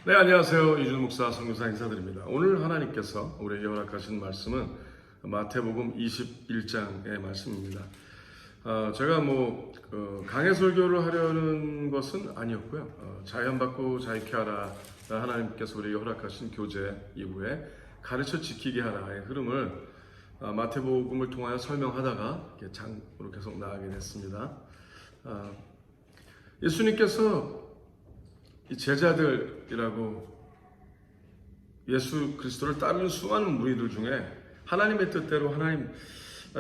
네, 안녕하세요. 이준우 목사 선교사 인사드립니다. 오늘 하나님께서 우리에게 허락하신 말씀은 마태복음 21장의 말씀입니다. 제가 강해 설교를 하려는 것은 아니었고요. 자연받고 자유케 하라, 하나님께서 우리에게 허락하신 교제 이후에 가르쳐 지키게 하라의 흐름을 마태복음을 통하여 설명하다가 장으로 계속 나가게 됐습니다. 예수님께서 이 제자들이라고 예수 그리스도를 따르는 수많은 무리들 중에 하나님의 뜻대로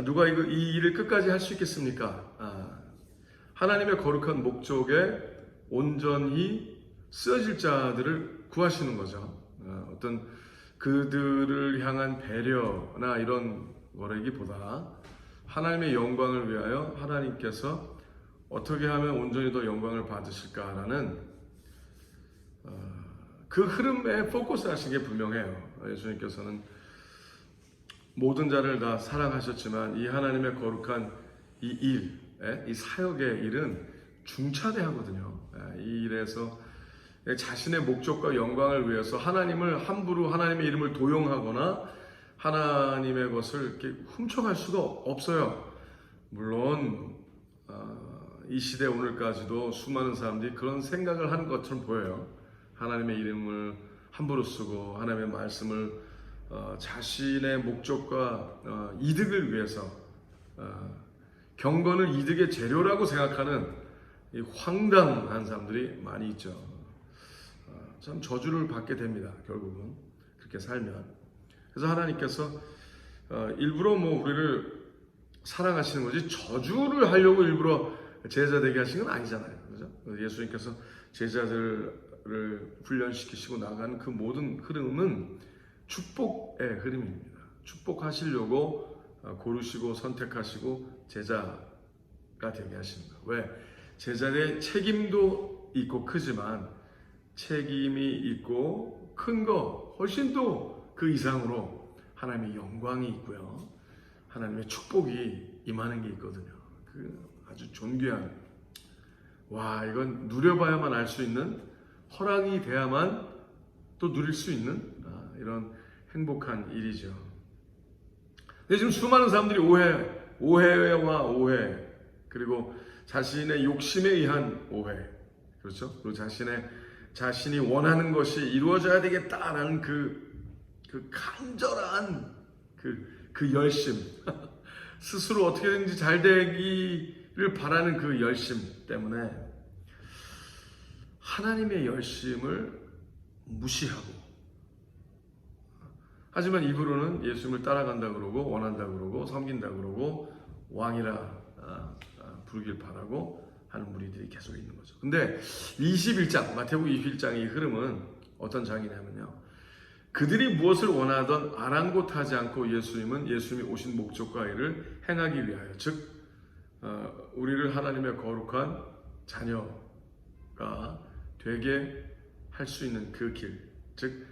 누가 이 일을 끝까지 할 수 있겠습니까? 하나님의 거룩한 목적에 온전히 쓰여질 자들을 구하시는 거죠. 어떤 그들을 향한 배려나 이런 거라기보다 하나님의 영광을 위하여 하나님께서 어떻게 하면 온전히 더 영광을 받으실까라는 그 흐름에 포커스 하신 게 분명해요. 예수님께서는 모든 자를 다 사랑하셨지만 이 하나님의 거룩한 이 사역의 일은 중차대하거든요. 이 일에서 자신의 목적과 영광을 위해서 하나님을 함부로 하나님의 이름을 도용하거나 하나님의 것을 이렇게 훔쳐갈 수가 없어요. 물론 이 시대 오늘까지도 수많은 사람들이 그런 생각을 하는 것처럼 보여요. 하나님의 이름을 함부로 쓰고 하나님의 말씀을 자신의 목적과 이득을 위해서 경건을 이득의 재료라고 생각하는 이 황당한 사람들이 많이 있죠. 참 저주를 받게 됩니다. 결국은 그렇게 살면. 그래서 하나님께서 일부러 우리를 사랑하시는 거지 저주를 하려고 일부러 제자 되게 하신 건 아니잖아요. 그죠? 예수님께서 제자들을 훈련시키시고 나가는 그 모든 흐름은 축복의 흐름입니다. 축복하시려고 고르시고 선택하시고 제자가 되게 하시는 거예요. 왜? 제자의 책임도 있고 크지만 책임이 있고 큰 거 훨씬 또 그 이상으로 하나님의 영광이 있고요. 하나님의 축복이 임하는 게 있거든요. 그 아주 존귀한, 이건 누려봐야만 알 수 있는, 허락이 돼야만 또 누릴 수 있는 이런 행복한 일이죠. 근데 지금 수많은 사람들이 오해와 오해, 그리고 자신의 욕심에 의한 오해, 그렇죠? 그리고 자신이 원하는 것이 이루어져야 되겠다라는 그 간절한 그 열심, 스스로 어떻게든지 잘 되기를 바라는 그 열심 때문에 하나님의 열심을 무시하고, 하지만 입으로는 예수님을 따라간다 그러고 원한다 그러고 섬긴다 그러고 왕이라 부르길 바라고 하는 무리들이 계속 있는 거죠. 근데 21장, 마태복음 21장의 흐름은 어떤 장이냐면요, 그들이 무엇을 원하던 아랑곳하지 않고 예수님이 오신 목적과 일을 행하기 위하여, 즉 우리를 하나님의 거룩한 자녀가 되게 할 수 있는 그 길, 즉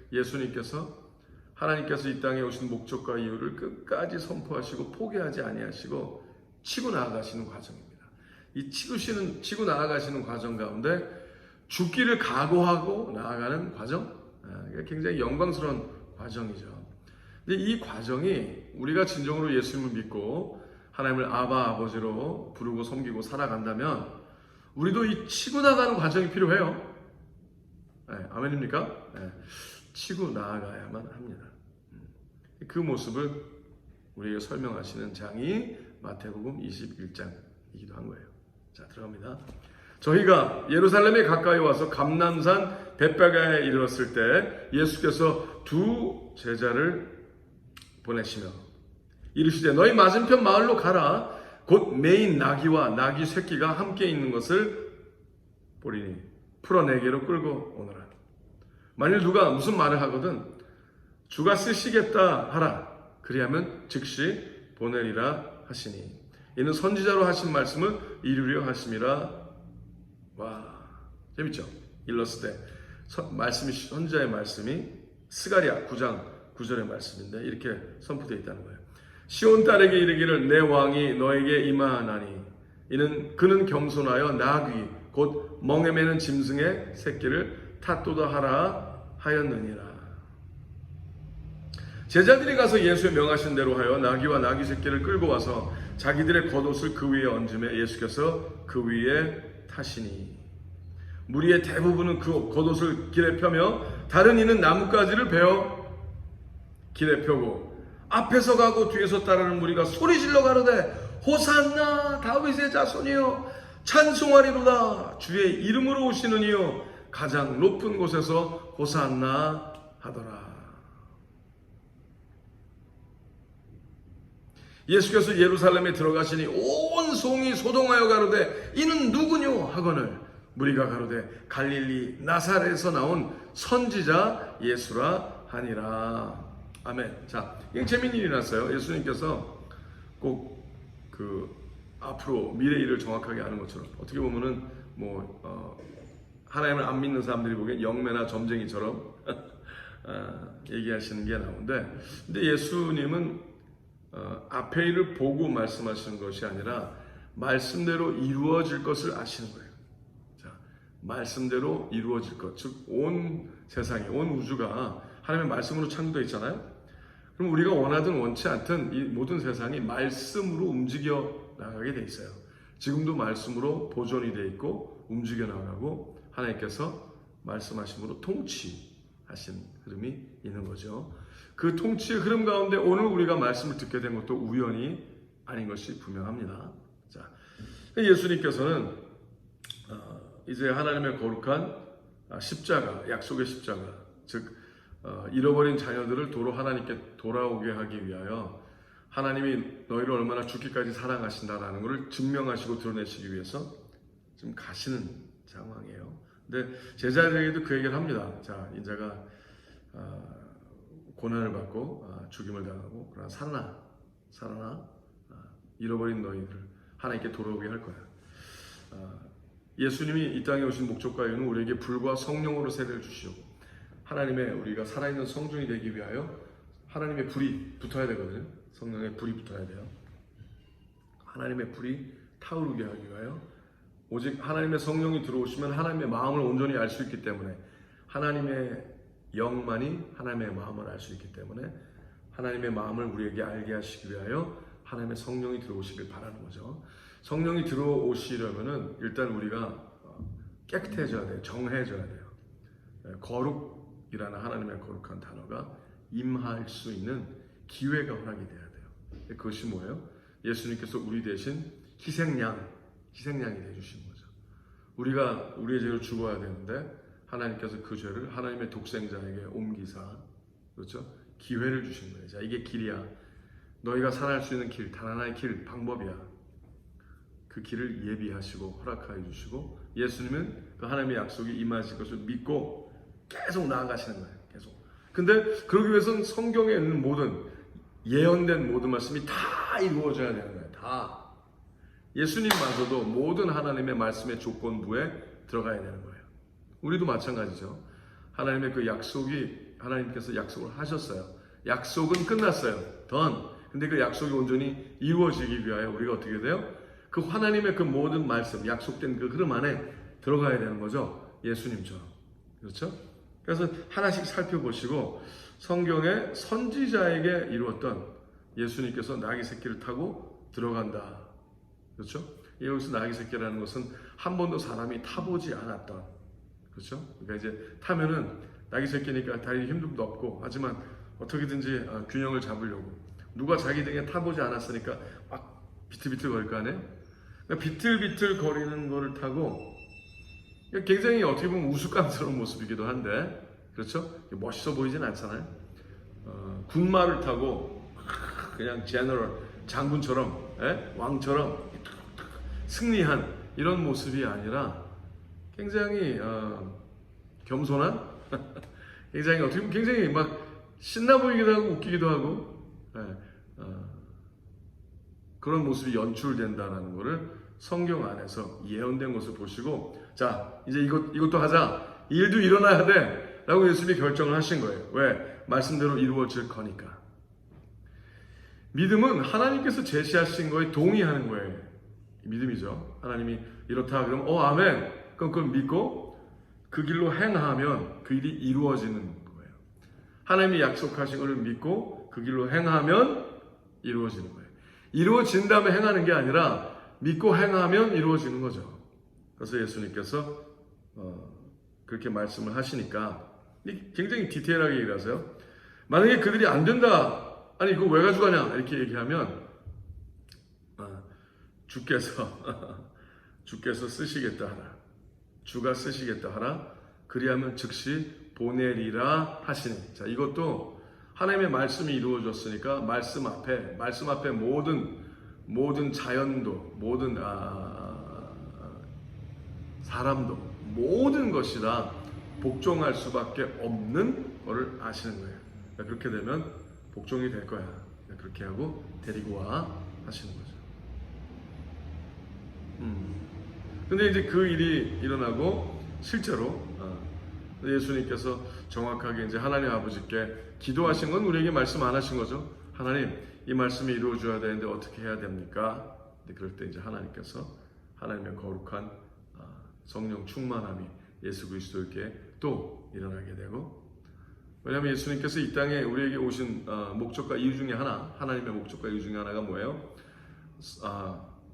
하나님께서 이 땅에 오신 목적과 이유를 끝까지 선포하시고 포기하지 아니하시고 치고 나아가시는 과정입니다. 이 치고 나아가시는 과정 가운데 죽기를 각오하고 나아가는 과정, 굉장히 영광스러운 과정이죠. 근데 이 과정이 우리가 진정으로 예수님을 믿고 하나님을 아버지로 부르고 섬기고 살아간다면 우리도 이 치고 나가는 과정이 필요해요. 아멘입니까? 치고 나아가야만 합니다. 그 모습을 우리에게 설명하시는 장이 마태복음 21장이기도 한 거예요. 자, 들어갑니다. 저희가 예루살렘에 가까이 와서 감람산 벳베가에 이르렀을 때 예수께서 두 제자를 보내시며 이르시되 너희 맞은편 마을로 가라. 곧 매인 나귀와 나귀 새끼가 함께 있는 것을 보리니 풀어 내게로 끌고 오너라. 만일 누가 무슨 말을 하거든 주가 쓰시겠다 하라. 그리하면 즉시 보내리라 하시니 이는 선지자로 하신 말씀을 이루려 하심이라. 재밌죠? 일렀을 때 선지자의 말씀이 스가랴 9장 9절의 말씀인데 이렇게 선포되어 있다는 거예요. 시온 딸에게 이르기를 내 왕이 너에게 임하나니 그는 겸손하여 나귀 곧 멍에 매는 짐승의 새끼를 탓도다 하라 하였느니라. 제자들이 가서 예수의 명하신 대로 하여 나귀와 나귀 새끼를 끌고 와서 자기들의 겉옷을 그 위에 얹음에 예수께서 그 위에 타시니 무리의 대부분은 그 겉옷을 길에 펴며 다른 이는 나뭇가지를 베어 길에 펴고 앞에서 가고 뒤에서 따르는 무리가 소리질러 가로되 호산나 다윗의 자손이여 찬송하리로다 주의 이름으로 오시는 이여 가장 높은 곳에서 호산나 하더라. 예수께서 예루살렘에 들어가시니 온 송이 소동하여 가로되 이는 누구뇨 하거늘 무리가 가로되 갈릴리 나사렛에서 나온 선지자 예수라 하니라. 아멘. 자, 이게 재미있는 일이 났어요. 예수님께서 꼭 그 앞으로 미래 일을 정확하게 아는 것처럼 어떻게 보면은 하나님을 안 믿는 사람들이 보기엔 영매나 점쟁이처럼 얘기하시는 게 나오는데, 근데 예수님은 앞에 일을 보고 말씀하시는 것이 아니라 말씀대로 이루어질 것을 아시는 거예요. 자, 말씀대로 이루어질 것, 즉 온 세상이, 온 우주가 하나님의 말씀으로 창조되어 있잖아요. 그럼 우리가 원하든 원치 않든 이 모든 세상이 말씀으로 움직여 나가게 돼 있어요. 지금도 말씀으로 보존이 돼 있고 움직여 나가고 하나님께서 말씀하심으로 통치하신 흐름이 있는 거죠. 그 통치의 흐름 가운데 오늘 우리가 말씀을 듣게 된 것도 우연이 아닌 것이 분명합니다. 자, 예수님께서는 이제 하나님의 거룩한 십자가, 약속의 십자가, 즉 잃어버린 자녀들을 도로 하나님께 돌아오게 하기 위하여 하나님이 너희를 얼마나 죽기까지 사랑하신다라는 것을 증명하시고 드러내시기 위해서 지금 가시는 상황이에요. 근데 제자들에게도 그 얘기를 합니다. 자, 인자가 고난을 받고 죽임을 당하고 그러나 살아나 잃어버린 너희들 하나님께 돌아오게 할 거야. 예수님이 이 땅에 오신 목적과 이유는 우리에게 불과 성령으로 세례를 주시고 하나님의 우리가 살아있는 성중이 되기 위하여 하나님의 불이 붙어야 되거든요. 성령의 불이 붙어야 돼요. 하나님의 불이 타오르게 하기 위하여 오직 하나님의 성령이 들어오시면 하나님의 마음을 온전히 알 수 있기 때문에, 하나님의 영만이 하나님의 마음을 알 수 있기 때문에 하나님의 마음을 우리에게 알게 하시기 위하여 하나님의 성령이 들어오시길 바라는 거죠. 성령이 들어오시려면은 일단 우리가 깨끗해져야 돼요. 정해져야 돼요. 거룩이라는 하나님의 거룩한 단어가 임할 수 있는 기회가 허락이 돼야 돼요. 그것이 뭐예요? 예수님께서 우리 대신 희생양이 되어주신 거죠. 우리가 우리의 죄를 죽어야 되는데 하나님께서 그 죄를 하나님의 독생자에게 옮기사, 그렇죠? 기회를 주신 거예요. 자, 이게 길이야. 너희가 살아날 수 있는 길, 단 하나의 길, 방법이야. 그 길을 예비하시고 허락하여 주시고 예수님은 그 하나님의 약속이 임하실 것을 믿고 계속 나아가시는 거예요. 계속. 근데 그러기 위해서는 성경에 있는 모든 예언된 모든 말씀이 다 이루어져야 되는 거예요. 다. 예수님마저도 모든 하나님의 말씀의 조건부에 들어가야 되는 거예요. 우리도 마찬가지죠. 하나님의 그 약속이, 하나님께서 약속을 하셨어요. 약속은 끝났어요. done. 근데 그 약속이 온전히 이루어지기 위하여 우리가 어떻게 돼요? 그 하나님의 그 모든 말씀, 약속된 그 흐름 안에 들어가야 되는 거죠. 예수님처럼. 그렇죠? 그래서 하나씩 살펴보시고 성경의 선지자에게 이루었던 예수님께서 나귀 새끼를 타고 들어간다. 그렇죠? 여기서 나귀 새끼라는 것은 한 번도 사람이 타보지 않았던, 그렇죠? 그러니까 이제 타면은 나귀 새끼니까 다리 힘도 없고 하지만 어떻게든지 균형을 잡으려고 누가 자기 등에 타보지 않았으니까 막 비틀비틀 거릴 거 아니에요? 그러니까 비틀비틀 거리는 거를 타고 굉장히 어떻게 보면 우스꽝스러운 모습이기도 한데, 그렇죠? 멋있어 보이진 않잖아요. 군마를 타고 그냥 제너럴, 장군처럼, 왕처럼 승리한 이런 모습이 아니라 굉장히 겸손한, 굉장히 어떻게 보면 굉장히 막 신나 보이기도 하고 웃기기도 하고 그런 모습이 연출된다는 것을 성경 안에서 예언된 것을 보시고, 자, 이제 이것도 하자, 일도 일어나야 돼 라고 예수님이 결정을 하신 거예요. 왜? 말씀대로 이루어질 거니까. 믿음은 하나님께서 제시하신 거에 동의하는 거예요. 믿음이죠. 하나님이 이렇다 그러면 아멘, 그럼 그걸 믿고 그 길로 행하면 그 일이 이루어지는 거예요. 하나님이 약속하신 것을 믿고 그 길로 행하면 이루어지는 거예요. 이루어진 다음에 행하는 게 아니라 믿고 행하면 이루어지는 거죠. 그래서 예수님께서 그렇게 말씀을 하시니까 굉장히 디테일하게 얘기하세요. 만약에 그들이 안 된다, 아니 이거 왜 가져가냐 이렇게 얘기하면 주께서 쓰시겠다 하라, 주가 쓰시겠다 하라, 그리하면 즉시 보내리라 하시니. 자, 이것도 하나님의 말씀이 이루어졌으니까 말씀 앞에 모든 자연도, 모든 사람도, 모든 것이 다 복종할 수밖에 없는 것을 아시는 거예요. 그렇게 되면 복종이 될 거야. 그렇게 하고 데리고 와 하시는 거죠. 근데 이제 그 일이 일어나고 실제로 예수님께서 정확하게 이제 하나님 아버지께 기도하신 건 우리에게 말씀 안 하신 거죠. 하나님, 이 말씀이 이루어져야 되는데 어떻게 해야 됩니까? 그럴 때 이제 하나님께서 하나님의 거룩한 성령 충만함이 예수 그리스도께 또 일어나게 되고, 왜냐하면 예수님께서 이 땅에 우리에게 오신 목적과 이유 중에 하나님의 목적과 이유 중에 하나가 뭐예요?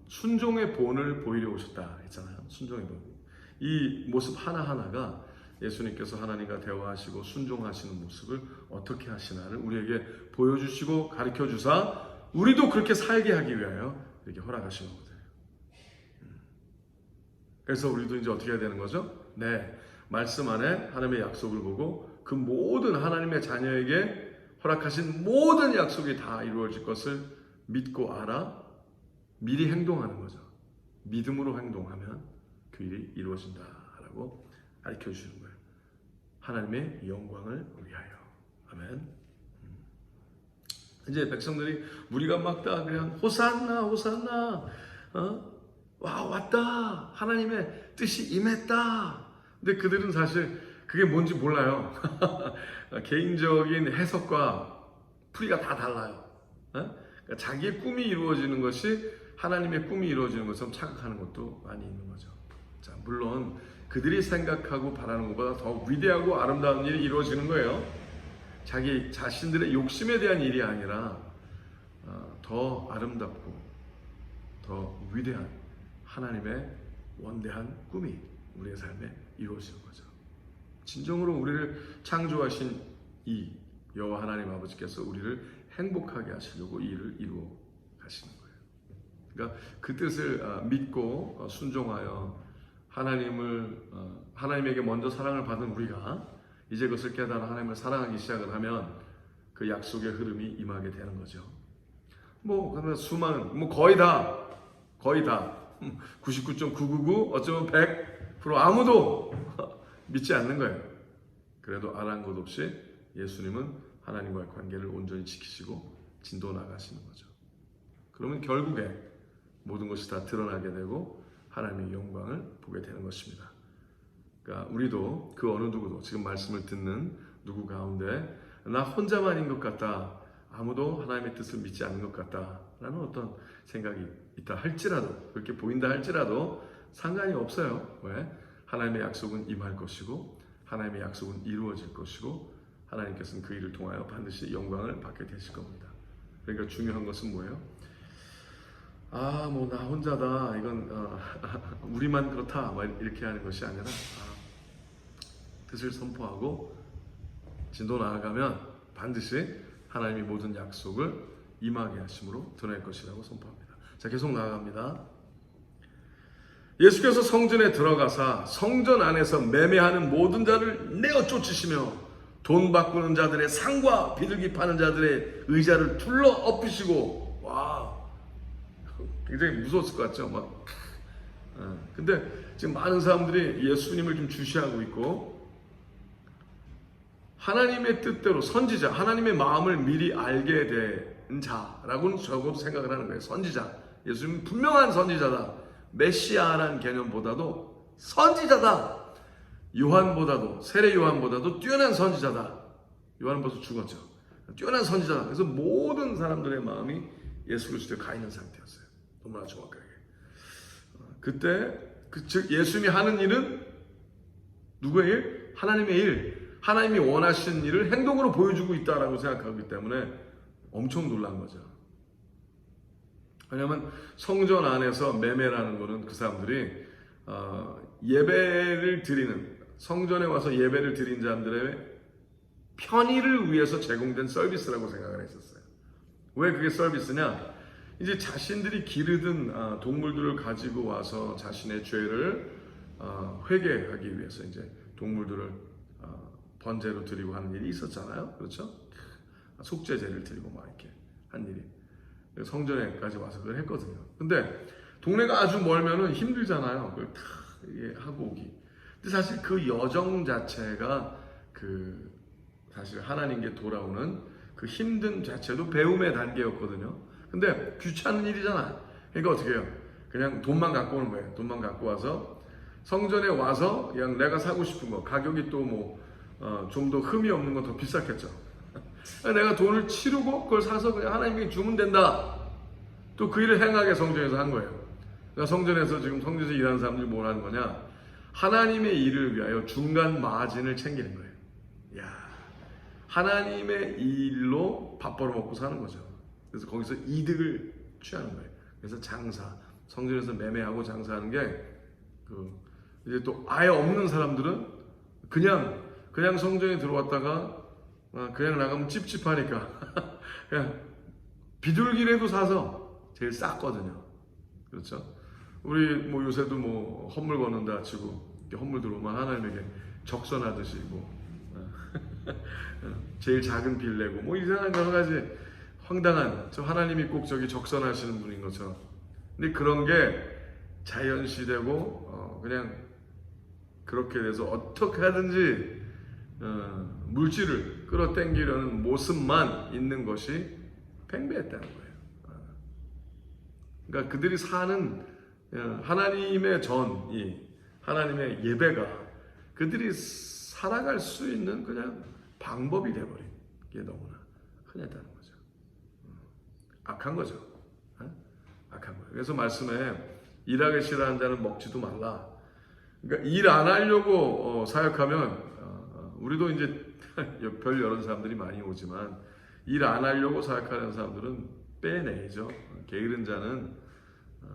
순종의 본을 보이려 오셨다 했잖아요. 순종의 본. 이 모습 하나하나가 예수님께서 하나님과 대화하시고 순종하시는 모습을 어떻게 하시나를 우리에게 보여주시고 가르쳐 주사 우리도 그렇게 살게 하기 위하여 이렇게 허락하신 거거든요. 그래서 우리도 이제 어떻게 해야 되는 거죠? 네, 말씀 안에 하나님의 약속을 보고 그 모든 하나님의 자녀에게 허락하신 모든 약속이 다 이루어질 것을 믿고 알아 미리 행동하는 거죠. 믿음으로 행동하면 그 일이 이루어진다라고 가르쳐 주시는 거예요. 하나님의 영광을 위하여. 아멘. 이제 백성들이 무리가 막 다 그냥 호산나 호산나, 와 왔다, 하나님의 뜻이 임했다. 근데 그들은 사실 그게 뭔지 몰라요. 개인적인 해석과 풀이가 다 달라요. 그러니까 자기의 꿈이 이루어지는 것이 하나님의 꿈이 이루어지는 것처럼 착각하는 것도 많이 있는 거죠. 자, 물론 그들이 생각하고 바라는 것보다 더 위대하고 아름다운 일이 이루어지는 거예요. 자기 자신들의 욕심에 대한 일이 아니라 더 아름답고 더 위대한 하나님의 원대한 꿈이 우리의 삶에 이루어지는 거죠. 진정으로 우리를 창조하신 이 여호와 하나님 아버지께서 우리를 행복하게 하시려고 이 일을 이루어 가시는 거예요. 그러니까 그 뜻을 믿고 순종하여 하나님에게 먼저 사랑을 받은 우리가 이제 그것을 깨달아 하나님을 사랑하기 시작을 하면 그 약속의 흐름이 임하게 되는 거죠. 그러면 수많은, 거의 다 99.999 어쩌면 100% 아무도 믿지 않는 거예요. 그래도 아랑곳 없이 예수님은 하나님과의 관계를 온전히 지키시고 진도 나가시는 거죠. 그러면 결국에 모든 것이 다 드러나게 되고 하나님의 영광을 보게 되는 것입니다. 그러니까 우리도 그 어느 누구도 지금 말씀을 듣는 누구 가운데 나 혼자만인 것 같다, 아무도 하나님의 뜻을 믿지 않는 것 같다 라는 어떤 생각이 있다 할지라도, 그렇게 보인다 할지라도 상관이 없어요. 왜? 하나님의 약속은 임할 것이고 하나님의 약속은 이루어질 것이고 하나님께서는 그 일을 통하여 반드시 영광을 받게 되실 겁니다. 그러니까 중요한 것은 뭐예요? 나 혼자다, 이건 우리만 그렇다 이렇게 하는 것이 아니라 뜻을 선포하고 진도 나아가면 반드시 하나님이 모든 약속을 임하게 하심으로 드러낼 것이라고 선포합니다. 자, 계속 나아갑니다. 예수께서 성전에 들어가사 성전 안에서 매매하는 모든 자를 내어 쫓으시며 돈 바꾸는 자들의 상과 비둘기 파는 자들의 의자를 둘러 엎으시고, 와, 굉장히 무서웠을 것 같죠? 근데 지금 많은 사람들이 예수님을 좀 주시하고 있고, 하나님의 뜻대로 선지자, 하나님의 마음을 미리 알게 된 자라고는 적어도 생각을 하는 거예요. 선지자. 예수님은 분명한 선지자다. 메시아라는 개념보다도 선지자다. 요한보다도, 세례 요한보다도 뛰어난 선지자다. 요한은 벌써 죽었죠. 뛰어난 선지자다. 그래서 모든 사람들의 마음이 예수 그리스도에 가 있는 상태였어요. 너무나 정확하게. 그때 즉 예수님이 하는 일은 누구의 일? 하나님의 일. 하나님이 원하신 일을 행동으로 보여주고 있다라고 생각하기 때문에 엄청 놀란 거죠. 왜냐하면 성전 안에서 매매라는 거는 그 사람들이 예배를 드리는, 성전에 와서 예배를 드린 자들의 편의를 위해서 제공된 서비스라고 생각을 했었어요. 왜 그게 서비스냐? 이제 자신들이 기르던 동물들을 가지고 와서 자신의 죄를 회개하기 위해서 이제 동물들을 번제로 드리고 하는 일이 있었잖아요. 그렇죠? 속죄제를 드리고 막 이렇게 한 일이 성전에까지 와서 그걸 했거든요. 근데 동네가 아주 멀면은 힘들잖아요. 그걸 다 하고 오기. 근데 사실 그 여정 자체가 사실 하나님께 돌아오는 그 힘든 자체도 배움의 단계였거든요. 근데 귀찮은 일이잖아. 그러니까 어떻게 해요? 그냥 돈만 갖고 오는 거예요. 돈만 갖고 와서 성전에 와서 그냥 내가 사고 싶은 거, 가격이 또 뭐 좀 더 흠이 없는 건 더 비쌌겠죠. 내가 돈을 치르고 그걸 사서 그냥 하나님께 주면 된다. 또 그 일을 행하게 성전에서 한 거예요. 그러니까 성전에서 지금 성전에서 일하는 사람들이 뭘 하는 거냐? 하나님의 일을 위하여 중간 마진을 챙기는 거예요. 야, 하나님의 일로 밥 벌어먹고 사는 거죠. 그래서 거기서 이득을 취하는 거예요. 그래서 장사, 성전에서 매매하고 장사하는 게 이제 또 아예 없는 사람들은 그냥 성전에 들어왔다가 그냥 나가면 찝찝하니까 그냥 비둘기라도 사서 제일 쌌거든요. 그렇죠? 우리 뭐 요새도 뭐 헌물 걷는다 치고 헌물 들어오면 하나님에게 적선하듯이 뭐 제일 작은 빌레고 뭐 이상한 여러 가지 황당한, 저 하나님이 꼭 저기 적선하시는 분인 것처럼. 근데 그런 게 자연시되고 그냥 그렇게 돼서 어떻게 하든지 물질을 끌어당기려는 모습만 있는 것이 팽배했다는 거예요. 그러니까 그들이 사는 하나님의 하나님의 예배가 그들이 살아갈 수 있는 그냥 방법이 돼버린 게 너무나 흔했다는 거죠. 악한 거죠. 악한 거예요. 그래서 말씀에 일하기 싫어하는 자는 먹지도 말라. 그러니까 일 안 하려고 사역하면 우리도 이제 별 여러 사람들이 많이 오지만 일 안 하려고 사역하는 사람들은 빼내죠. 게으른 자는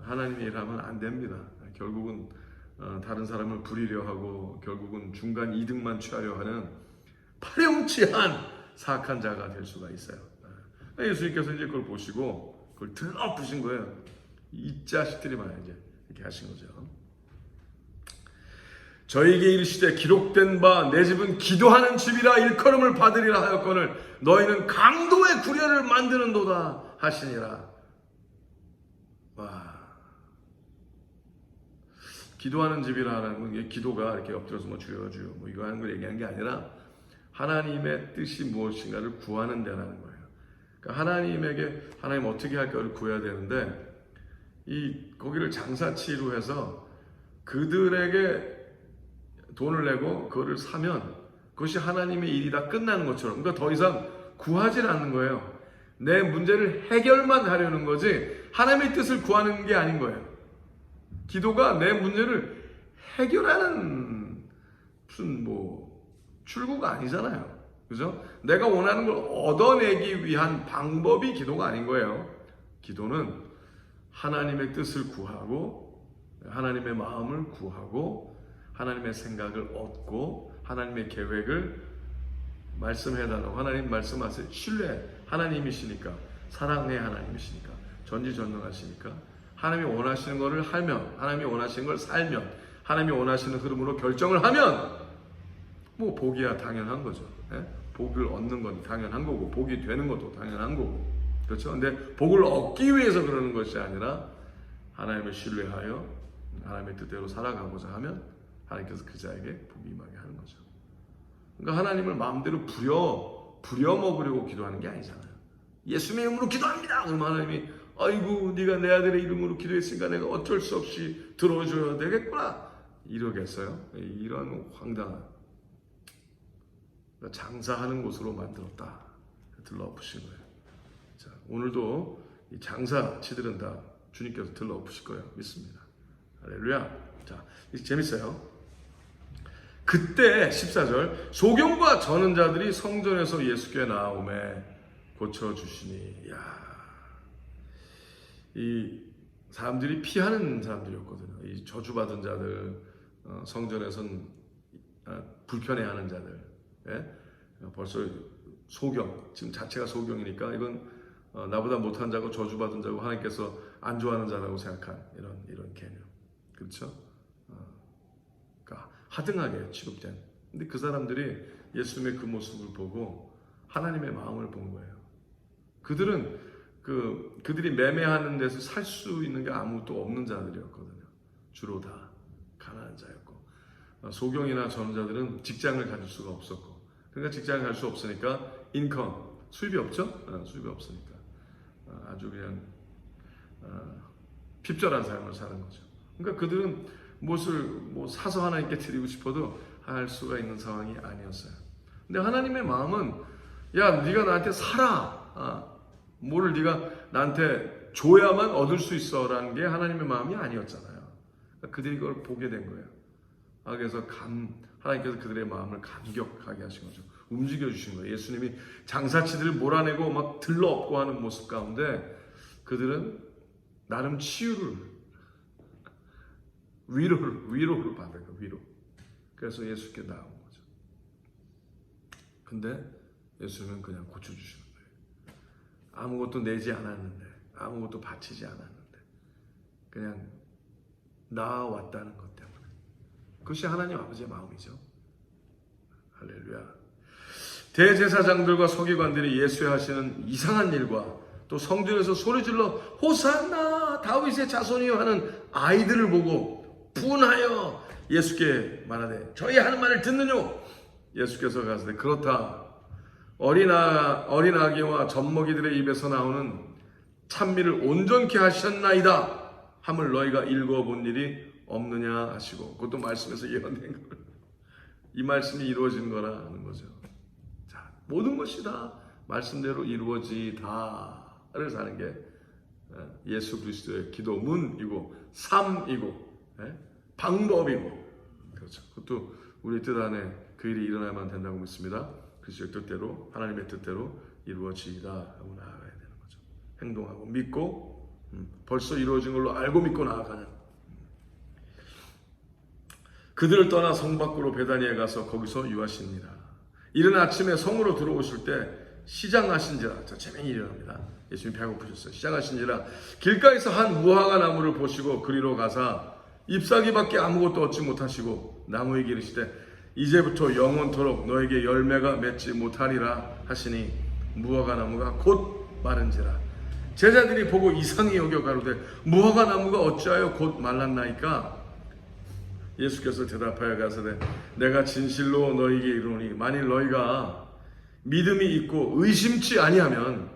하나님의 일하면 안 됩니다. 결국은 다른 사람을 부리려 하고 결국은 중간 이득만 취하려 하는 파렴치한 사악한 자가 될 수가 있어요. 예수님께서 이제 그걸 보시고 그걸 드러부신 거예요. 이 자식들이 말이야 이제 이렇게 하신 거죠. 저에게 이르시되 기록된 바 내 집은 기도하는 집이라 일컬음을 받으리라 하였거늘 너희는 강도의 구려를 만드는도다 하시니라. 와, 기도하는 집이라는 건 기도가 이렇게 엎드려서 뭐 주여 주여 뭐 이거 하는 걸 얘기하는 게 아니라 하나님의 뜻이 무엇인가를 구하는 데라는 거예요. 그러니까 하나님에게 하나님 어떻게 할까를 구해야 되는데 거기를 장사치로 해서 그들에게 돈을 내고 그거를 사면 그것이 하나님의 일이다 끝나는 것처럼, 그러니까 더 이상 구하지 않는 거예요. 내 문제를 해결만 하려는 거지 하나님의 뜻을 구하는 게 아닌 거예요. 기도가 내 문제를 해결하는 무슨 출구가 아니잖아요. 그죠? 내가 원하는 걸 얻어내기 위한 방법이 기도가 아닌 거예요. 기도는 하나님의 뜻을 구하고 하나님의 마음을 구하고 하나님의 생각을 얻고 하나님의 계획을 말씀해달라고. 하나님 말씀하세요. 신뢰 하나님이시니까, 사랑의 하나님이시니까, 전지전능하시니까 하나님이 원하시는 것을 하면, 하나님이 원하시는 걸 살면, 하나님이 원하시는 흐름으로 결정을 하면 복이야 당연한 거죠. 복을 얻는 건 당연한 거고 복이 되는 것도 당연한 거고, 그렇죠? 근데 복을 얻기 위해서 그러는 것이 아니라 하나님을 신뢰하여 하나님의 뜻대로 살아가고자 하면 하나님께서 그 자에게 복이 임하게 하는 거죠. 그러니까 하나님을 마음대로 부려먹으려고 기도하는 게 아니잖아요. 예수님의 이름으로 기도합니다. 그러면 하나님이 아이고 네가 내 아들의 이름으로 기도했으니까 내가 어쩔 수 없이 들어줘야 되겠구나 이러겠어요? 이런 황당한, 장사하는 곳으로 만들었다 들러엎으신 거예요. 자, 오늘도 이 장사치들은 다 주님께서 들러엎으실 거예요. 믿습니다. 할렐루야. 자, 이제 재밌어요. 그때 14절 소경과 저는 자들이 성전에서 예수께 나오매 고쳐주시니. 이 사람들이 피하는 사람들이었거든요. 이 저주받은 자들, 성전에선 불편해하는 자들. 예? 벌써 소경, 지금 자체가 소경이니까 이건 나보다 못한 자고 저주받은 자고 하나님께서 안 좋아하는 자라고 생각한 이런 개념. 그렇죠? 그러니까 하등하게 취급된. 근데 그 사람들이 예수님의 그 모습을 보고 하나님의 마음을 본 거예요. 그들이 매매하는 데서 살 수 있는 게 아무것도 없는 자들이었거든요. 주로 다 가난한 자였고, 소경이나 전자들은 직장을 가질 수가 없었고, 그러니까 직장을 갈 수 없으니까 인컴, 수입이 없죠? 수입이 없으니까 아주 그냥 핍절한 삶을 사는 거죠. 그러니까 그들은 무엇을 사서 하나님께 드리고 싶어도 할 수가 있는 상황이 아니었어요. 근데 하나님의 마음은 야, 네가 나한테 사라. 뭐를 네가 나한테 줘야만 얻을 수 있어라는 게 하나님의 마음이 아니었잖아요. 그러니까 그들이 그걸 보게 된 거예요. 그래서 하나님께서 그들의 마음을 감격하게 하신 거죠. 움직여 주신 거예요. 예수님이 장사치들을 몰아내고 막 들러엎고 하는 모습 가운데 그들은 나름 치유를, 위로를 받은 거예요. 위로. 그래서 예수께 나온 거죠. 근데 예수님은 그냥 고쳐주시는 거예요. 아무것도 내지 않았는데, 아무것도 바치지 않았는데, 그냥 나왔다는 것 때문에. 그것이 하나님 아버지의 마음이죠. 할렐루야. 대제사장들과 서기관들이 예수의 하시는 이상한 일과 또 성전에서 소리질러 호산나 다윗의 자손이여 하는 아이들을 보고 분하여 예수께 말하되 저희 하는 말을 듣느뇨. 예수께서 가시되 그렇다. 어린 아기와 젖먹이들의 입에서 나오는 찬미를 온전케 하셨나이다 함을 너희가 읽어본 일이 없느냐 하시고, 그것도 말씀에서 예언된 걸, 이 말씀이 이루어진 거라 하는 거죠. 자, 모든 것이 다 말씀대로 이루어지다를 사는 게 예수 그리스도의 기도문이고 삶이고 방법이고, 그렇죠. 그것도 우리 뜻 안에 그 일이 일어나야만 된다고 믿습니다. 그리스도의 뜻대로, 하나님의 뜻대로 이루어지다 하고 나아가야 되는 거죠. 행동하고 믿고 벌써 이루어진 걸로 알고 믿고 나아가는. 그들을 떠나 성 밖으로 베다니에 가서 거기서 유하시니라. 이른 아침에 성으로 들어오실 때 시장하신지라. 자, 재명이 일어납니다. 예수님이 배고프셨어요. 시장하신지라 길가에서 한 무화과 나무를 보시고 그리로 가사 잎사귀밖에 아무것도 얻지 못하시고 나무에게 이르시되 이제부터 영원토록 너에게 열매가 맺지 못하리라 하시니 무화과 나무가 곧 마른지라. 제자들이 보고 이상히 여겨 가로되 무화과 나무가 어찌하여 곧 말랐나이까? 예수께서 대답하여 가시되 내가 진실로 너희에게 이르노니 만일 너희가 믿음이 있고 의심치 아니하면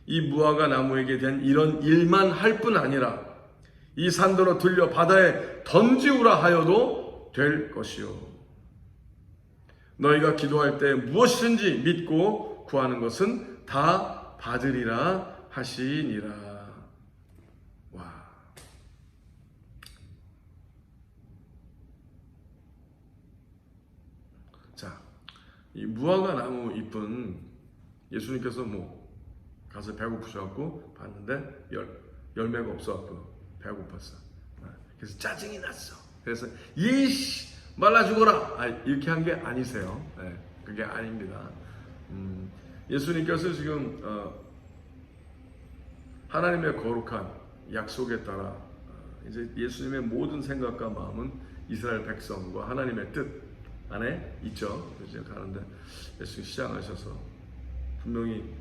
이 무화과 나무에게 대한 이런 일만 할 뿐 아니라 이 산더러 들려 바다에 던지우라 하여도 될 것이요. 너희가 기도할 때 무엇이든지 믿고 구하는 것은 다 받으리라 하시니라. 와. 자, 이 무화과 나무 잎은 예수님께서 가서 배고프셔갖고 봤는데 열매가 없어갖고 배고팠어. 그래서 짜증이 났어. 그래서 이씨 말라 죽어라 이렇게 한 게 아니세요. 그게 아닙니다. 예수님께서 지금 하나님의 거룩한 약속에 따라 이제 예수님의 모든 생각과 마음은 이스라엘 백성과 하나님의 뜻 안에 있죠. 이제 가는데 예수님 시장하셔서 분명히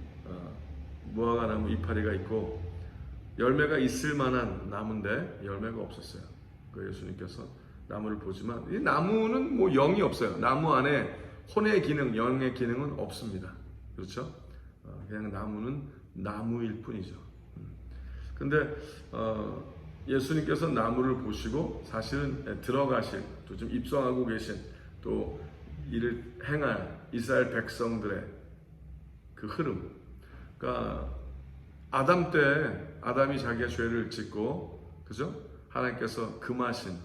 무화과 나무 이파리가 있고 열매가 있을 만한 나무인데 열매가 없었어요. 그 예수님께서 나무를 보지만 이 나무는 영이 없어요. 나무 안에 혼의 기능, 영의 기능은 없습니다. 그렇죠? 그냥 나무는 나무일 뿐이죠. 근데 예수님께서 나무를 보시고 사실은 들어가실, 또 좀 입성하고 계신, 또 이를 행할 이스라엘 백성들의 그 흐름. 그러니까 아담 때 아담이 자기가 죄를 짓고, 그죠? 하나님께서 금하신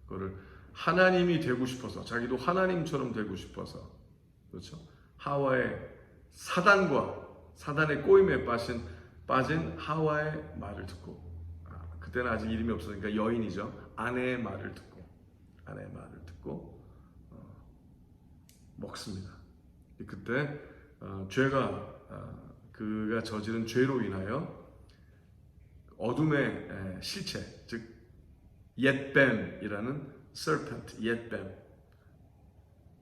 거를 하나님이 되고 싶어서, 자기도 하나님처럼 되고 싶어서, 그렇죠? 하와의 사단의 꼬임에 빠진 하와의 말을 듣고, 그때는 아직 이름이 없으니까 여인이죠. 아내의 말을 듣고 먹습니다. 그때 그가 저지른 죄로 인하여 어둠의 실체, 즉 옅뱀이라는 serpent, 옅뱀,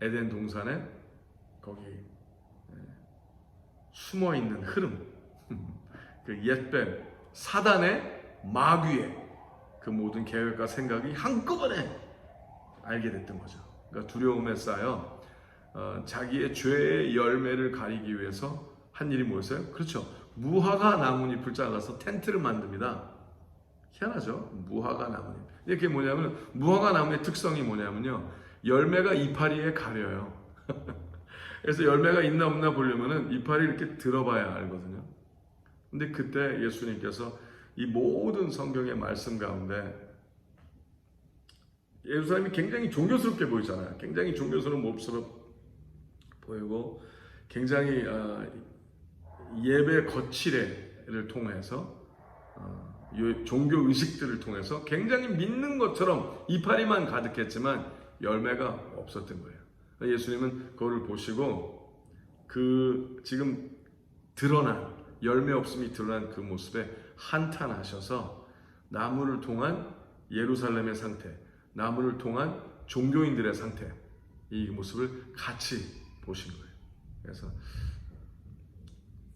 에덴 동산에 거기 숨어 있는 흐름, 그 옅뱀, 사단의 마귀의 그 모든 계획과 생각이 한꺼번에 알게 됐던 거죠. 그러니까 두려움에 쌓여 자기의 죄의 열매를 가리기 위해서 한 일이 뭐였어요? 그렇죠. 무화과 나뭇잎을 잘라서 텐트를 만듭니다. 희한하죠? 무화과 나뭇잎. 이게 뭐냐면, 무화과 나무의 특성이 뭐냐면요, 열매가 이파리에 가려요. 그래서 열매가 있나 없나 보려면은 이파리 이렇게 들어봐야 알거든요. 근데 그때 예수님께서 이 모든 성경의 말씀 가운데 예루살렘이 굉장히 종교스럽게 보이잖아요. 굉장히 종교스러운 몹스럽 보이고, 굉장히 예배 거칠애를 통해서 종교 의식들을 통해서 굉장히 믿는 것처럼 이파리만 가득했지만 열매가 없었던 거예요. 예수님은 그거를 보시고 그 지금 드러난 열매 없음이 드러난 그 모습에 한탄하셔서 나무를 통한 예루살렘의 상태, 나무를 통한 종교인들의 상태, 이 모습을 같이 보신 거예요. 그래서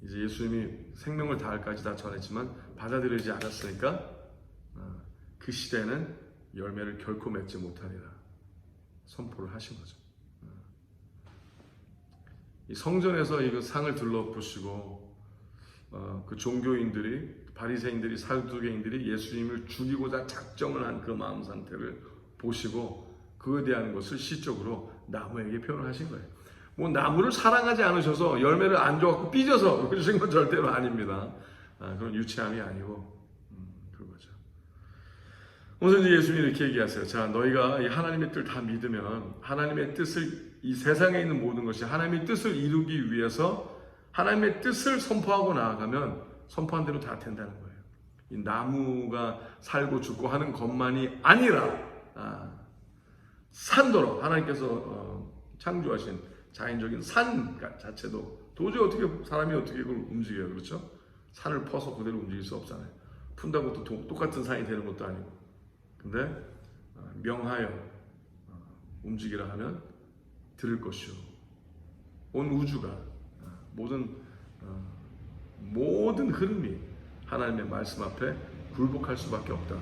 이제 예수님이 생명을 다할까지 다 전했지만 받아들이지 않았으니까 그 시대는 열매를 결코 맺지 못하리라 선포를 하신 거죠. 이 성전에서 이 상을 둘러보시고 그 종교인들이, 바리새인들이, 사두개인들이 예수님을 죽이고자 작정을 한 그 마음 상태를 보시고 그에 대한 것을 시적으로 나무에게 표현을 하신 거예요. 뭐 나무를 사랑하지 않으셔서 열매를 안 줘갖고 삐져서 그러신 건 절대로 아닙니다. 그건 유치함이 아니고 그거죠. 오늘 이제 예수님이 이렇게 얘기하세요. 자, 너희가 이 하나님의 뜻을 다 믿으면 하나님의 뜻을, 이 세상에 있는 모든 것이 하나님의 뜻을 이루기 위해서 하나님의 뜻을 선포하고 나아가면 선포한 대로 다 된다는 거예요. 이 나무가 살고 죽고 하는 것만이 아니라 산도로 하나님께서 창조하신 자연적인 산 자체도 도저히 사람이 어떻게 그걸 움직여요, 그렇죠? 산을 퍼서 그대로 움직일 수 없잖아요. 푼다고 또 똑같은 산이 되는 것도 아니고. 근데 명하여 움직이라 하면 들을 것이요. 온 우주가 모든 흐름이 하나님의 말씀 앞에 굴복할 수밖에 없다.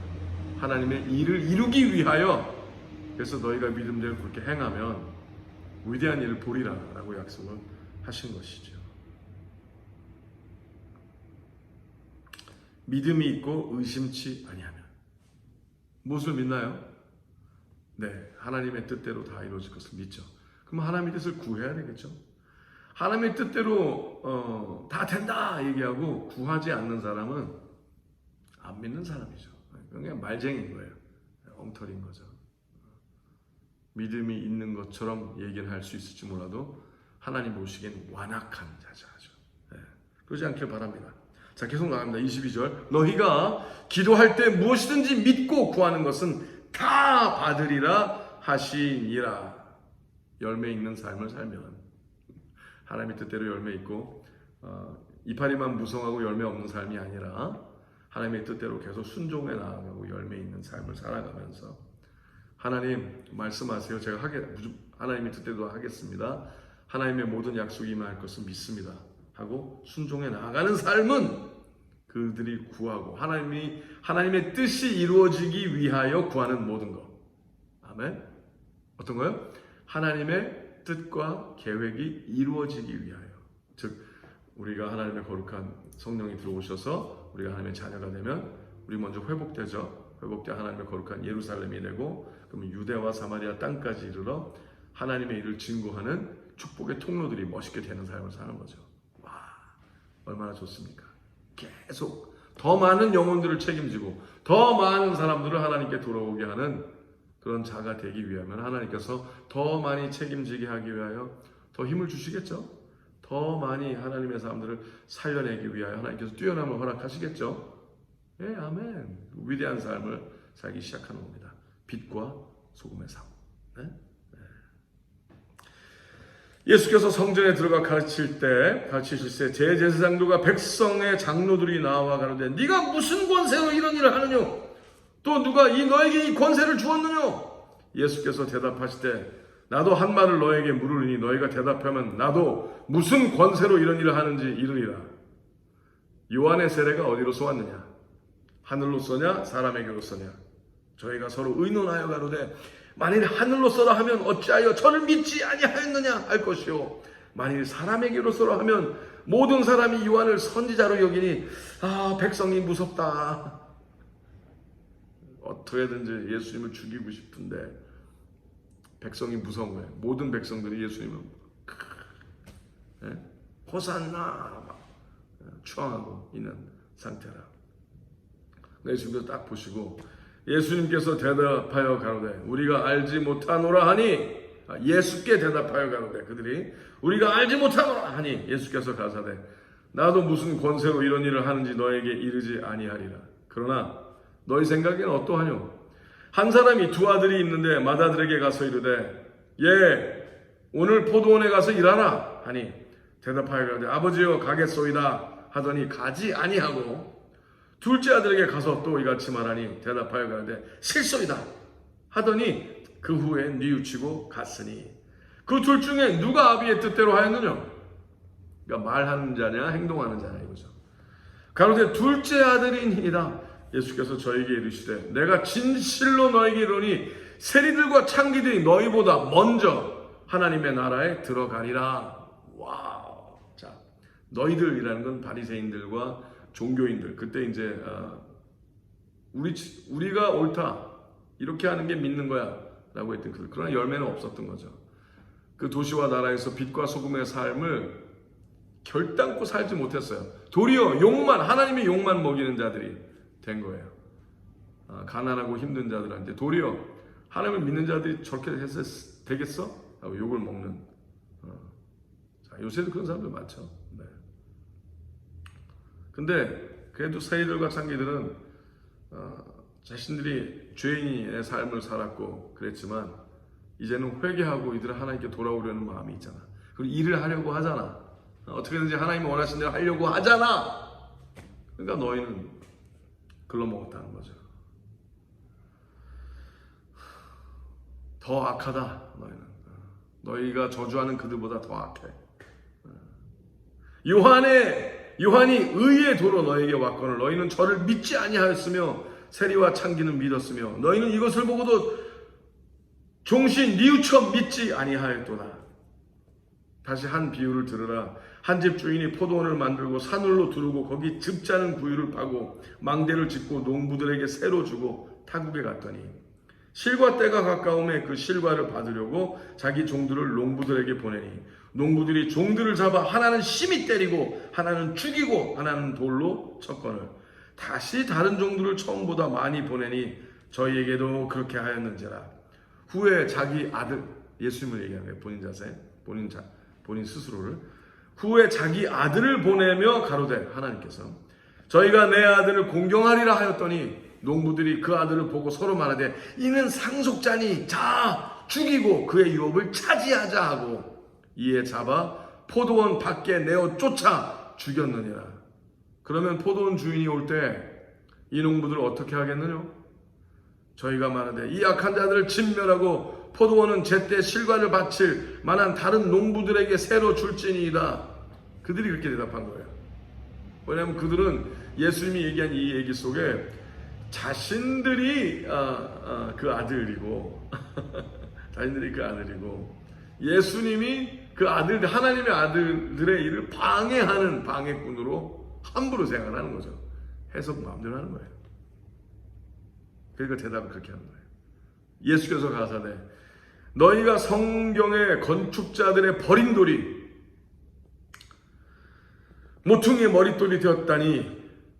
하나님의 일을 이루기 위하여, 그래서 너희가 믿음대로 그렇게 행하면 위대한 일을 보리라 라고 약속을 하신 것이죠. 믿음이 있고 의심치 아니하면 무엇을 믿나요? 네, 하나님의 뜻대로 다 이루어질 것을 믿죠. 그럼 하나님의 뜻을 구해야 되겠죠. 하나님의 뜻대로 다 된다 얘기하고 구하지 않는 사람은 안 믿는 사람이죠. 그냥 말쟁이인 거예요. 엉터리인 거죠. 믿음이 있는 것처럼 얘기는 할 수 있을지 몰라도 하나님 보시기엔 완악한 자죠. 네, 그러지 않길 바랍니다. 자, 계속 나갑니다. 22절. 너희가 기도할 때 무엇이든지 믿고 구하는 것은 다 받으리라 하시니라. 열매 있는 삶을 살면, 하나님의 뜻대로 열매 있고 이파리만 무성하고 열매 없는 삶이 아니라 하나님의 뜻대로 계속 순종해 나아가고 열매 있는 삶을 살아가면서 하나님 말씀하세요. 제가 하나님의 뜻대로 하겠습니다. 하나님의 모든 약속이 임할 것을 믿습니다 하고 순종해 나아가는 삶은 그들이 구하고 하나님의 뜻이 이루어지기 위하여 구하는 모든 것. 아멘. 어떤 거요? 하나님의 뜻과 계획이 이루어지기 위하여. 즉 우리가 하나님의 거룩한 성령이 들어오셔서 우리가 하나님의 자녀가 되면 우리 먼저 회복되죠. 회복돼 하나님의 거룩한 예루살렘이 되고, 그러면 유대와 사마리아 땅까지 이르러 하나님의 일을 증거하는 축복의 통로들이 멋있게 되는 삶을 사는 거죠. 와, 얼마나 좋습니까? 계속 더 많은 영혼들을 책임지고 더 많은 사람들을 하나님께 돌아오게 하는 그런 자가 되기 위하면 하나님께서 더 많이 책임지게 하기 위하여 더 힘을 주시겠죠. 더 많이 하나님의 사람들을 살려내기 위하여 하나님께서 뛰어남을 허락하시겠죠. 예, 아멘. 위대한 삶을 살기 시작하는 겁니다. 빛과 소금의 삶. 네? 예수께서 성전에 들어가 가르치실 때 제제사장들과 백성의 장로들이 나와 가로되 네가 무슨 권세로 이런 일을 하느냐? 또 누가 너에게 이 권세를 주었느냐? 예수께서 대답하시되 나도 한 말을 너에게 물으리니 너희가 대답하면 나도 무슨 권세로 이런 일을 하는지 이르리라. 요한의 세례가 어디로 쏘았느냐? 하늘로 쏘냐 사람에게로 쏘냐? 저희가 서로 의논하여 가로되 만일 하늘로 쏘라 하면 어찌하여 저를 믿지 아니하였느냐 할 것이요 만일 사람에게로 쏘라 하면 모든 사람이 요한을 선지자로 여기니 백성이 무섭다. 어떻게든지 예수님을 죽이고 싶은데 백성이 무서운 거예요. 모든 백성들이 예수님을 호산나 추앙하고 있는 상태라. 예수님께서 딱 보시고 예수님께서 대답하여 가로되 우리가 알지 못하노라 하니 예수께 대답하여 가로되 그들이 우리가 알지 못하노라 하니 예수께서 가사되 나도 무슨 권세로 이런 일을 하는지 너에게 이르지 아니하리라. 그러나 너희 생각에는 어떠하뇨? 한 사람이 두 아들이 있는데 맏아들에게 가서 이르되 오늘 포도원에 가서 일하라 하니 대답하여 가로되 아버지여 가겠소이다 하더니 가지 아니하고 둘째 아들에게 가서 또 이같이 말하니 대답하여 가로되 실소이다 하더니 그 후에 뉘우치고 갔으니 그 둘 중에 누가 아비의 뜻대로 하였느냐? 그러니까 말하는 자냐 행동하는 자냐 이거죠. 가로되 둘째 아들이니이다. 예수께서 저에게 이르시되 내가 진실로 너에게 이르노니 세리들과 창기들이 너희보다 먼저 하나님의 나라에 들어가리라. 와우. 자, 너희들이라는 건 바리새인들과 종교인들. 그때 이제 우리가 옳다 이렇게 하는 게 믿는 거야라고 했던 그러나 열매는 없었던 거죠. 그 도시와 나라에서 빛과 소금의 삶을 결단코 살지 못했어요. 도리어 욕만 하나님의 욕만 먹이는 자들이 된 거예요. 가난하고 힘든 자들한테 도리어 하나님을 믿는 자들이 저렇게 해서 되겠어? 하고 욕을 먹는. 자, 요새도 그런 사람들 많죠. 네. 근데 그래도 세리들과 창기들은 자신들이 죄인의 삶을 살았고 그랬지만 이제는 회개하고 이들은 하나님께 돌아오려는 마음이 있잖아. 그리고 일을 하려고 하잖아. 어떻게든지 하나님이 원하신 대로 하려고 하잖아. 그러니까 너희는 글러먹었다는 거죠. 더 악하다 너희는. 너희가 저주하는 그들보다 더 악해. 요한이 의의 도로 너에게 왔거늘 너희는 저를 믿지 아니하였으며 세리와 창기는 믿었으며 너희는 이것을 보고도 종신 뉘우쳐 믿지 아니하였도다. 다시 한 비유를 들으라. 한 집 주인이 포도원을 만들고 산울로 두르고 거기 즙자는 구유를 파고 망대를 짓고 농부들에게 새로 주고 타국에 갔더니 실과 때가 가까움에 그 실과를 받으려고 자기 종들을 농부들에게 보내니 농부들이 종들을 잡아 하나는 심히 때리고 하나는 죽이고 하나는 돌로 쳤거늘 다시 다른 종들을 처음보다 많이 보내니 저희에게도 그렇게 하였는지라. 후에 자기 아들, 예수님을 얘기하는 거예요. 본인 자세, 본인 스스로를. 후에 자기 아들을 보내며 가로되 하나님께서 저희가 내 아들을 공경하리라 하였더니 농부들이 그 아들을 보고 서로 말하되 이는 상속자니 자 죽이고 그의 유업을 차지하자 하고 이에 잡아 포도원 밖에 내어 쫓아 죽였느니라. 그러면 포도원 주인이 올 때 이 농부들을 어떻게 하겠느냐? 저희가 말하되 이 악한 자들을 진멸하고 포도원은 제때 실과를 바칠 만한 다른 농부들에게 새로 줄지니이다. 그들이 그렇게 대답한 거예요. 왜냐하면 그들은 예수님이 얘기한 이 얘기 속에 자신들이 그 아들이고 자신들이 그 아들이고 예수님이 그 아들, 하나님의 아들들의 일을 방해하는 방해꾼으로 함부로 생각하는 거죠. 해석 마음대로 하는 거예요. 그러니까 대답을 그렇게 하는 거예요. 예수께서 가사대 너희가 성경의 건축자들의 버린 돌이 모퉁이의 머릿돌이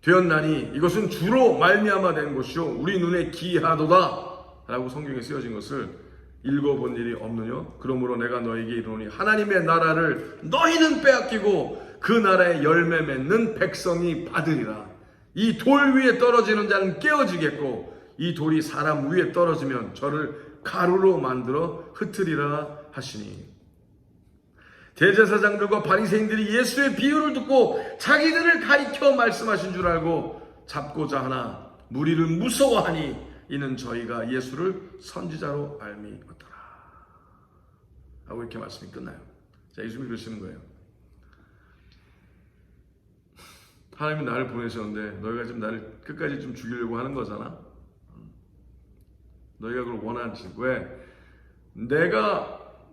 되었나니 이것은 주로 말미암아 된 것이요 우리 눈에 기이하도다 라고 성경에 쓰여진 것을 읽어본 일이 없느냐? 그러므로 내가 너에게 이르노니 하나님의 나라를 너희는 빼앗기고 그 나라의 열매 맺는 백성이 받으리라. 이 돌 위에 떨어지는 자는 깨어지겠고 이 돌이 사람 위에 떨어지면 저를 가루로 만들어 흩으리라 하시니. 대제사장들과 바리새인들이 예수의 비유를 듣고 자기들을 가리켜 말씀하신 줄 알고 잡고자 하나 무리를 무서워하니 이는 저희가 예수를 선지자로 알미었더라 하고 이렇게 말씀이 끝나요. 자, 예수님이 그러시는 거예요. 하나님이 나를 보내셨는데 너희가 지금 나를 끝까지 좀 죽이려고 하는 거잖아. 너희가 그걸 원하지. 왜?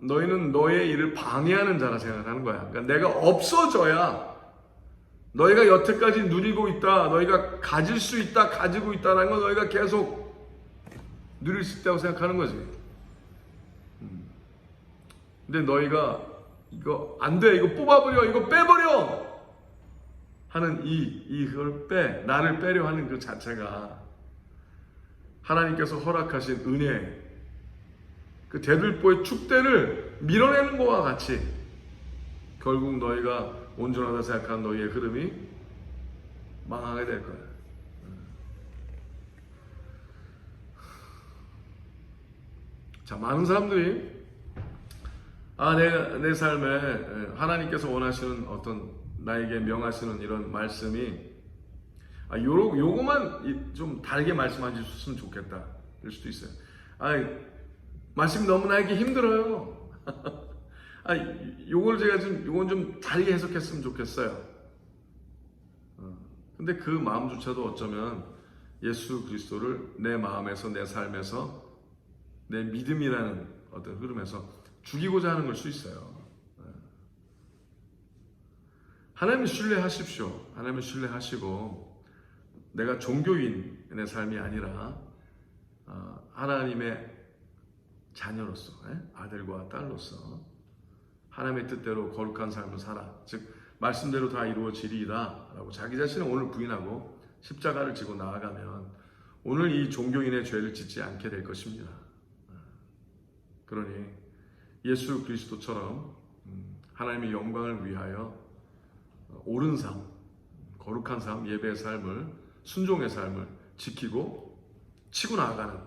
너희는 너의 일을 방해하는 자라 생각하는 거야. 그러니까 내가 없어져야 너희가 여태까지 누리고 있다, 너희가 가질 수 있다, 가지고 있다라는 걸 너희가 계속 누릴 수 있다고 생각하는 거지. 근데 너희가 이거 안 돼, 이거 뽑아버려, 이거 빼버려 하는 이걸 나를 빼려 하는 그 자체가 하나님께서 허락하신 은혜, 그 대들보의 축대를 밀어내는 것과 같이 결국 너희가 온전하다 생각하는 너희의 흐름이 망하게 될 거야. 자, 많은 사람들이 내 삶에 하나님께서 원하시는 어떤 나에게 명하시는 이런 말씀이 요거만 좀 다르게 말씀해 주셨으면 좋겠다 이럴 수도 있어요. 말씀이 너무 나에게 힘들어요. 요건 좀 다르게 해석했으면 좋겠어요. 근데 그 마음조차도 어쩌면 예수 그리스도를 내 마음에서, 내 삶에서, 내 믿음이라는 어떤 흐름에서 죽이고자 하는 걸 수 있어요. 하나님을 신뢰하십시오. 하나님을 신뢰하시고 내가 종교인의 삶이 아니라 하나님의 자녀로서, 아들과 딸로서 하나님의 뜻대로 거룩한 삶을 살아. 즉 말씀대로 다 이루어지리이다 라고 자기 자신을 오늘 부인하고 십자가를 지고 나아가면 오늘 이 종교인의 죄를 짓지 않게 될 것입니다. 그러니 예수 그리스도처럼 하나님의 영광을 위하여 옳은 삶, 거룩한 삶, 예배의 삶을, 순종의 삶을 지키고 치고 나아가는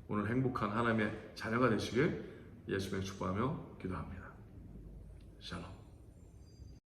오늘 행복한 하나님의 자녀가 되시길 예수님의 축복하며 기도합니다. 샬롬.